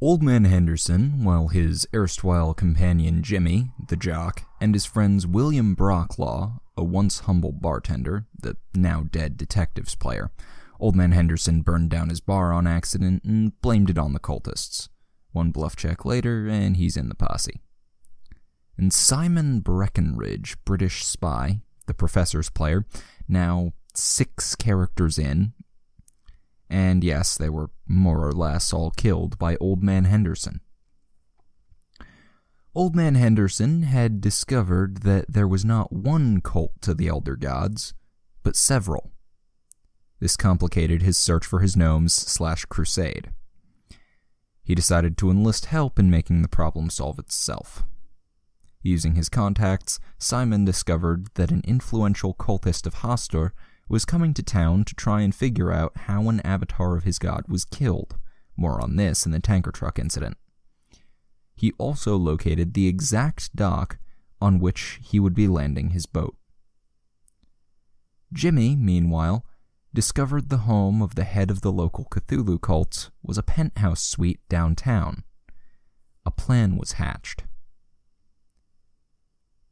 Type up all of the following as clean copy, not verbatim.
Old Man Henderson, while his erstwhile companion Jimmy, the jock, and his friends William Brocklaw, a once humble bartender, the now dead detectives player, Old Man Henderson burned down his bar on accident and blamed it on the cultists. One bluff check later, and he's in the posse. And Simon Breckenridge, British spy, the professor's player, now 6 characters in, and yes, they were more or less all killed by Old Man Henderson. Old Man Henderson had discovered that there was not one cult to the Elder Gods, but several. This complicated his search for his gnomes/crusade. He decided to enlist help in making the problem solve itself. Using his contacts, Simon discovered that an influential cultist of Hastur was coming to town to try and figure out how an avatar of his god was killed. More on this in the tanker truck incident. He also located the exact dock on which he would be landing his boat. Jimmy, meanwhile, discovered the home of the head of the local Cthulhu cult was a penthouse suite downtown. A plan was hatched.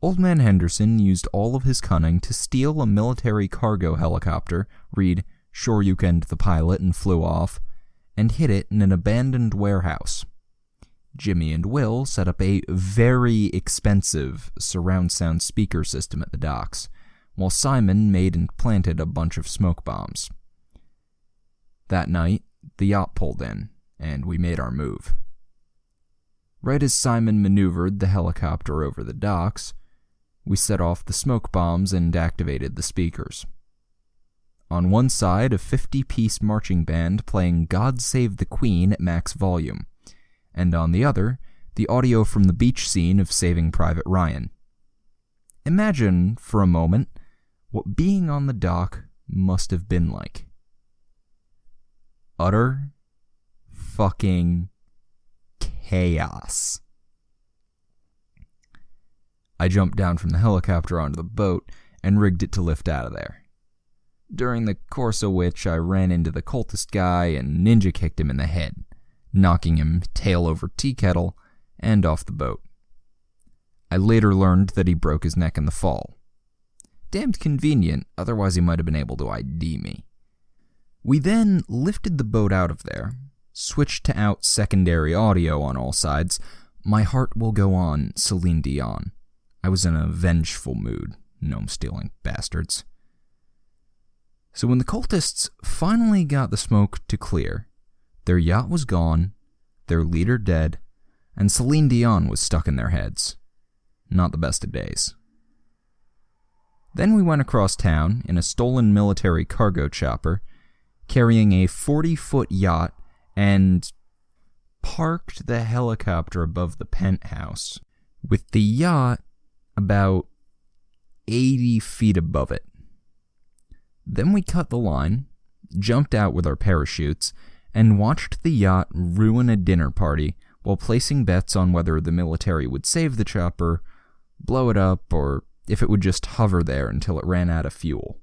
Old Man Henderson used all of his cunning to steal a military cargo helicopter, read Shoryukened the pilot and flew off, and hid it in an abandoned warehouse. Jimmy and Will set up a very expensive surround sound speaker system at the docks, while Simon made and planted a bunch of smoke bombs. That night, the yacht pulled in, and we made our move. Right as Simon maneuvered the helicopter over the docks, we set off the smoke bombs and activated the speakers. On one side, a 50-piece marching band playing God Save the Queen at max volume, and on the other, the audio from the beach scene of Saving Private Ryan. Imagine, for a moment, what being on the dock must have been like. Utter fucking chaos. I jumped down from the helicopter onto the boat and rigged it to lift out of there. During the course of which I ran into the cultist guy and ninja kicked him in the head, knocking him tail over tea kettle and off the boat. I later learned that he broke his neck in the fall. Damned convenient, otherwise he might have been able to ID me. We then lifted the boat out of there, switched to out secondary audio on all sides. My heart will go on, Celine Dion. I was in a vengeful mood, gnome-stealing bastards. So when the cultists finally got the smoke to clear, their yacht was gone, their leader dead, and Celine Dion was stuck in their heads. Not the best of days. Then we went across town in a stolen military cargo chopper, carrying a 40-foot yacht, and parked the helicopter above the penthouse, with the yacht about 80 feet above it. Then we cut the line, jumped out with our parachutes, and watched the yacht ruin a dinner party while placing bets on whether the military would save the chopper, blow it up, or if it would just hover there until it ran out of fuel.